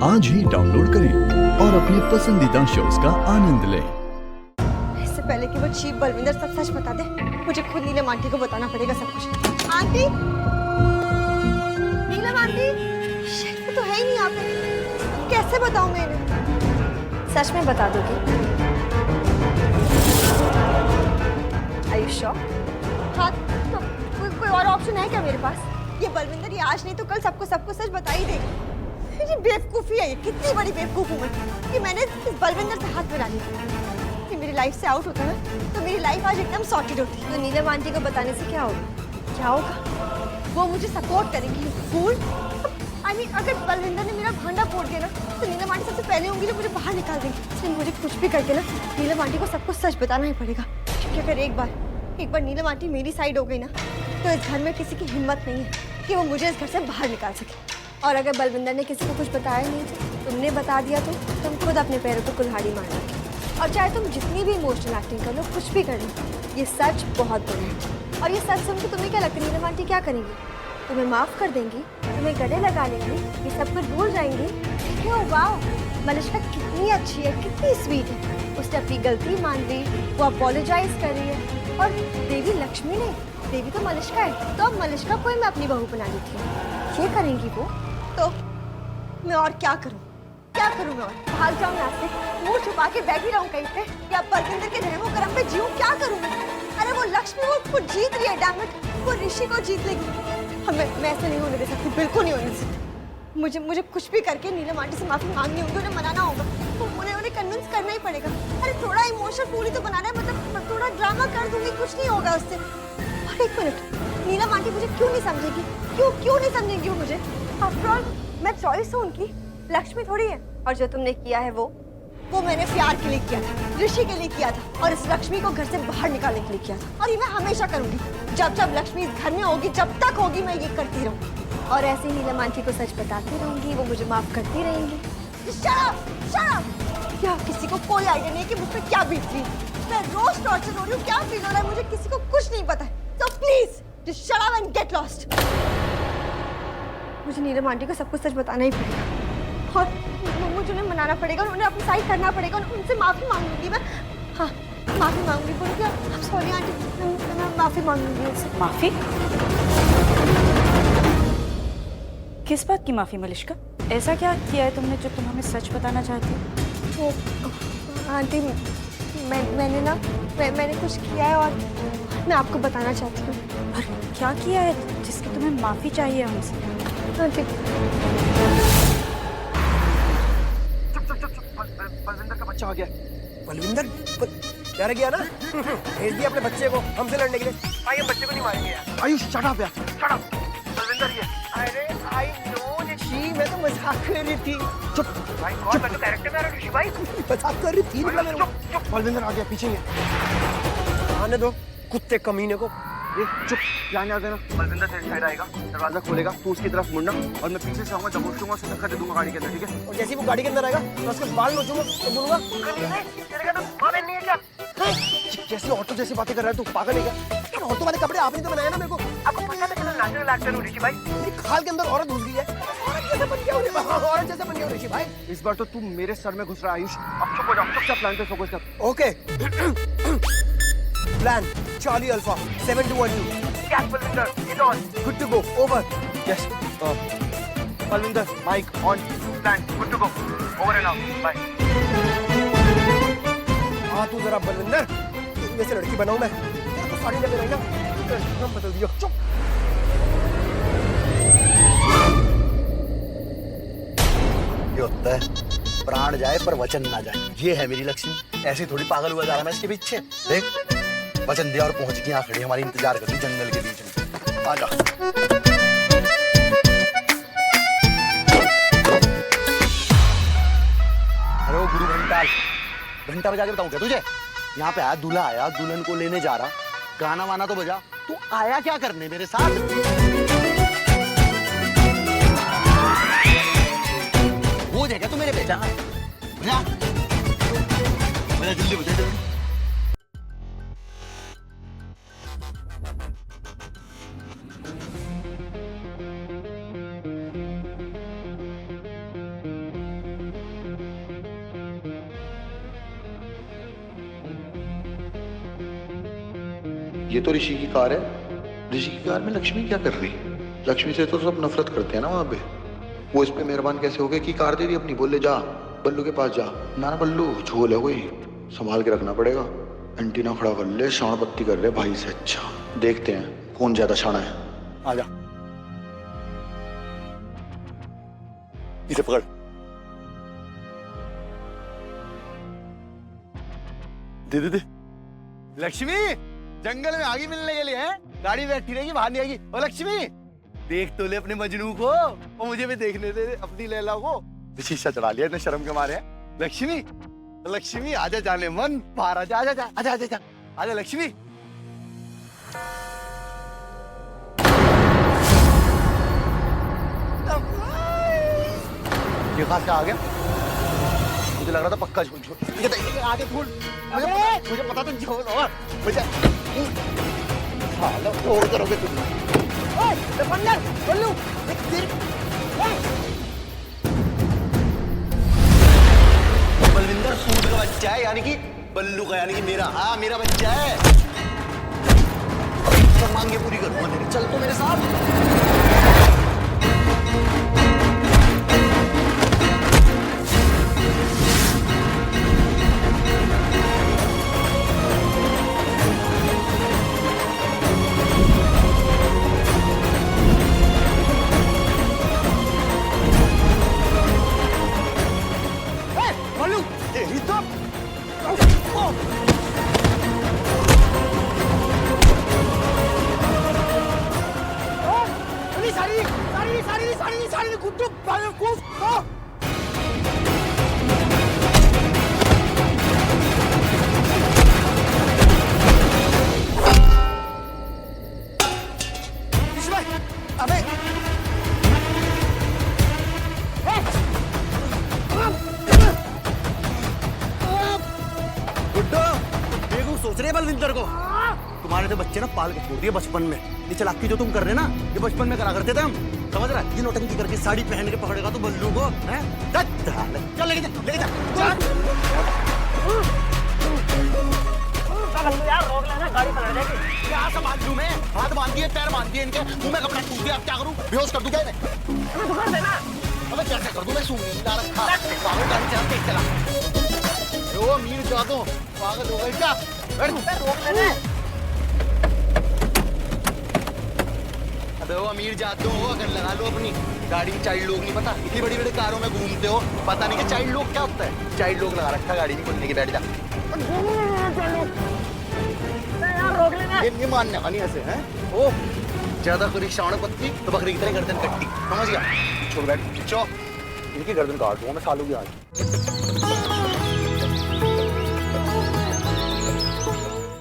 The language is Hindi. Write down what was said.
आज ही डाउनलोड करें और अपने पसंदीदा शोज का आनंद लें। इससे पहले कि वो चीप बलविंदर सब सच बता दे, मुझे खुद नीलम आंटी को बताना पड़ेगा सब कुछ। आंटी, नीलम आंटी, शेर तो है ही नहीं यहाँ पे। कैसे बताऊँ मैं इन्हें? सच में बता दोगी? Are you sure? हाँ, तो कोई और ऑप्शन है क्या मेरे पास? ये बलविंदर ये आज नहीं तो कल सबको सच बता ही देगी। ये बेवकूफ़ी है, ये कितनी बड़ी बेवकूफ़ हूँ मैं कि मैंने इस बलविंदर से हाथ मिला लिया। कि मेरी लाइफ से आउट होता है तो मेरी लाइफ आज एकदम सॉर्टेड होती है। तो नीलम आंटी को बताने से क्या होगा? क्या होगा? वो मुझे सपोर्ट करेंगी। फूल, आई मीन अगर बलविंदर ने मेरा भांडा फोड़ दिया ना तो नीलम आंटी सबसे पहले होंगी जो मुझे बाहर निकाल देंगी। इसलिए मुझे कुछ भी करके ना नीलम आंटी को सब कुछ सच बताना ही पड़ेगा। क्योंकि अगर एक बार नीलम आंटी मेरी साइड हो गई ना तो इस घर में किसी की हिम्मत नहीं है कि वो मुझे इस घर से बाहर निकाल सके। और अगर बलविंदर ने किसी को कुछ बताया नहीं तो तुमने बता दिया तो तुम खुद अपने पैरों पर कुल्हाड़ी मारना। और चाहे तुम जितनी भी इमोशनल एक्टिंग कर लो, कुछ भी कर लो, ये सच बहुत बुरा है। और ये सच सुन के तुम्हें क्या लगता है नीलम आंटी क्या करेंगी? तुम्हें माफ़ कर देंगी, तुम्हें गले लगा लेंगी, ये सब कुछ भूल जाएंगी। क्यों? वाह, मलिश्का कितनी अच्छी है, कितनी स्वीट है। उसने अपनी गलती मान ली, वो अपोलोजाइज कर रही है। और देवी लक्ष्मी ने, देवी तो मलिश्का है, तो अब मलिश्का को ही मैं अपनी बहू बना लेती हूँ। ये करेंगी वो? तो मैं और क्या करूँ? क्या करूँ मैं? और भाग जाऊँ यहाँ से, मुंह छुपा के बैठी रहूँ कहीं पे, या बलविंदर के रहमो करम पे जीऊँ? क्या करूँ मैं? अरे वो लक्ष्मी वो जीत रही है, डैम इट, वो ऋषि को जीत लेगी। मैं ऐसा नहीं होने दे सकती, बिल्कुल नहीं होने दे सकती। मुझे कुछ भी करके नीलम आंटी से माफी मांगनी होगी, उन्हें मनाना होगा, तो उन्हें कन्विंस करना ही पड़ेगा। अरे थोड़ा इमोशनल पूरी तो बनाना है, मतलब थोड़ा ड्रामा कर दूंगी, कुछ नहीं होगा उससे। और एक मिनट, नीलम आंटी मुझे क्यों नहीं समझेगी? क्यों नहीं समझेंगी वो मुझे? आफ्टर ऑल मैं चॉइस हूँ उनकी, लक्ष्मी थोड़ी है। और जो तुमने किया है वो मैंने प्यार के लिए किया था, ऋषि के लिए किया था, और इस लक्ष्मी को घर से बाहर निकालने के लिए किया था। और ये मैं हमेशा करूंगी, जब लक्ष्मी इस घर में होगी, जब तक होगी मैं ये करती रहूंगी। और ऐसे ही नीलम आंटी को सच बताती रहूंगी, वो मुझे माफ करती रहेंगी। Shut up! क्या किसी को कोई आइडिया नहीं है कि मुझ पर क्या बीत रही है? मैं रोज टॉर्चर हो रही हूँ, क्या फील हो रहा है मुझे किसी को कुछ नहीं पता है। तो please just shut up and get lost. मुझे नीलम आंटी को सब कुछ सच बताना ही पड़ेगा, और मुझे उन्हें मनाना पड़ेगा, और उन्हें अपनी साइड करना पड़ेगा, उनसे माफी मांगूंगी मैं। हाँ, माफी मांगूंगी। बोलो क्या? I'm sorry आंटी, मैं माफी मांगूंगी उनसे। माफी? किस बात की माफी मलिश्का? ऐसा क्या किया है तुमने जो तुम हमें सच बताना चाहती हो? आंटी, मैंने कुछ किया है और मैं आपको बताना चाहती हूँ। और क्या किया है जिसकी तुम्हें माफी चाहिए हमसे? आंटी, बलविंदर का बच्चा आ गया। बलविंदर डर गया ना? भेज दिया अपने बच्चे को हमसे लड़ने के लिए। भाई हम बच्चे को नहीं मारेंगे यार। आयुष शट अप यार, शट अप। बलविंदर ये। अरे आई नो ऋषि, मैं तो मजाक कर रही थी। चुप भाई, कौन मैं तो कैरेक्टर में आ रहा हूं ऋषि भाई। मजाक कर रही थी ना। चुप, बलविंदर आ गया पीछे ही। आने दो कुत्ते कमीने को। चुप, यहाँ आ देना। बलविंदर तेरे साइड आएगा, दरवाजा खोलेगा, तू उसकी तरफ मुड़ना, और मैं पीछे से आऊंगा, दबोच लूंगा, उसे धक्का दे दूंगा गाड़ी के अंदर, ठीक है? और जैसे ही वो गाड़ी के अंदर आएगा मैं उसके बाल नोचूंगा तो बोलूंगा तेरे का तो पागल नहीं है क्या? जैसी औरतों जैसी बातें कर रहा है तू, पागल है क्या? औरतों वाले कपड़े आपने तो बनाया ना मेरे को। आपको पता है मैं नेचुरल एक्टर हूं ऋषि भाई। मेरी खाल के अंदर औरत घुस गई है। औरत जैसे बन गया हूं, औरत जैसे बन गया हूं ऋषि भाई। इस बार तो तू मेरे सर में घुस रहा है आयुष। अब चुप हो जा, चुपचाप प्लान पे फोकस कर। Okay. Plan Charlie alpha 721 you. Yes, Balvinder, it on. Good to go. Over. Yes. Balvinder, mic on. Plan. Good to go. Over and out. Bye. हाँ तू जरा बलविंदर, वैसे लड़की बनाऊं मैं। तेरे को साड़ी लेके ना, नाम बदल दियो। चुप। ये होता है प्राण जाए पर वचन ना जाए। ये है मेरी लक्ष्मी। ऐसे थोड़ी पागल हुआ जा रहा मैं इसके पीछे। देख, वचन दिया और पहुंच गई, खड़ी हमारी इंतजार कर रही जंगल के बीच में। आजा। अरे वो गुरु घंटा बजा के बताऊं क्या तुझे? यहाँ पे आया दूल्हा, आया दुल्हन को लेने जा रहा, गाना वाना तो बजा। तू आया क्या करने मेरे साथ? वो जगह तू मेरे पे जा, बजा जल्दी बजा जल्दी। ये तो ऋषि की कार है। ऋषि की कार में लक्ष्मी क्या कर रही? लक्ष्मी से तो सब नफरत करते हैं ना वहां पे। वो इस पे मेहरबान कैसे हो गए कि कार दे दी अपनी, बोले जा बल्लू के पास जा। ना ना बल्लू झोल है कोई, संभाल के रखना पड़ेगा। एंटीना खड़ा कर ले, शाण पत्ती कर ले भाई से। अच्छा देखते हैं कौन ज्यादा शाना है। आजा इसे पकड़। दे दे दे। लक्ष्मी जंगल में आगी मिलने के लिए है, गाड़ी बैठी रहेगी बाहर नहीं आएगी। ओ लक्ष्मी देख तो ले अपने मजनू को, और मुझे भी देखने दे अपनी लैला को। शीशा चढ़ा लिया इतने शर्म के मारे। लक्ष्मी लक्ष्मी आजा, जाने मन बाहर आजा, आजा आजा आजा आजा आजा लक्ष्मी। ये कहाँ से आ गया? मुझे लग रहा था पक्का झूल झूल आगे झूल। मुझे पता तो झूल और मुझे और करोगे तुम। बल्लू बलविंदर सूद का बच्चा है, यानी कि बल्लू का, यानी कि मेरा। हाँ मेरा बच्चा है। सब मांगे पूरी करूंगा तेरी, चल तो मेरे साथ। बल्लू तेरी तो सारी गुड्डू अबे गुड्डो बेवकूफ सोच रहे बलविंदर को। तुम्हारे तो बच्चे ना पाल के छोड़ दिए बचपन में। ये चालाकी जो तुम कर रहे ना, ये बचपन में करा करते थे हम, समझ रहा है? ये नौटंकी करके साड़ी पहन के पकड़ेगा तो बल्लू को, हैं? चल लेके जा, लेके जा। यार रोक लेना, गाड़ी पलट जाएगी। क्या संभाल लूं मैं? हाथ बांध दिए, पैर बांध दिए इनके, मुंह में कपड़ा टूट गया, अब क्या करूं? बेहोश कर दूं क्या इन्हें? अबे दुकान देना। अबे क्या कर दूं मैं? सूंघ ला रखा। पागल गाड़ी चला, तेज चला। ओ मीर जादू पागल हो गई क्या? रोक लेना। अबे वो अमीर जादू हो, अगर लगा लो अपनी गाड़ी में। चाइल्ड लोग नहीं पता, इतनी बड़ी बड़ी कारों में घूमते हो, पता नहीं कि चाइल्ड लोग क्या होता है। चाइल्ड लोग लगा रखा गाड़ी में, खुलने के बैठ जा। रोक लेना। ये मानने का नहीं ऐसे हैं। ओ ज्यादा करी शाण पत्ती तो बकरी की तरह गर्दन कट्टी, समझ गया? छोड़ बैठ, चो इनकी गर्दन काट दूंगा मैं सालों की आज।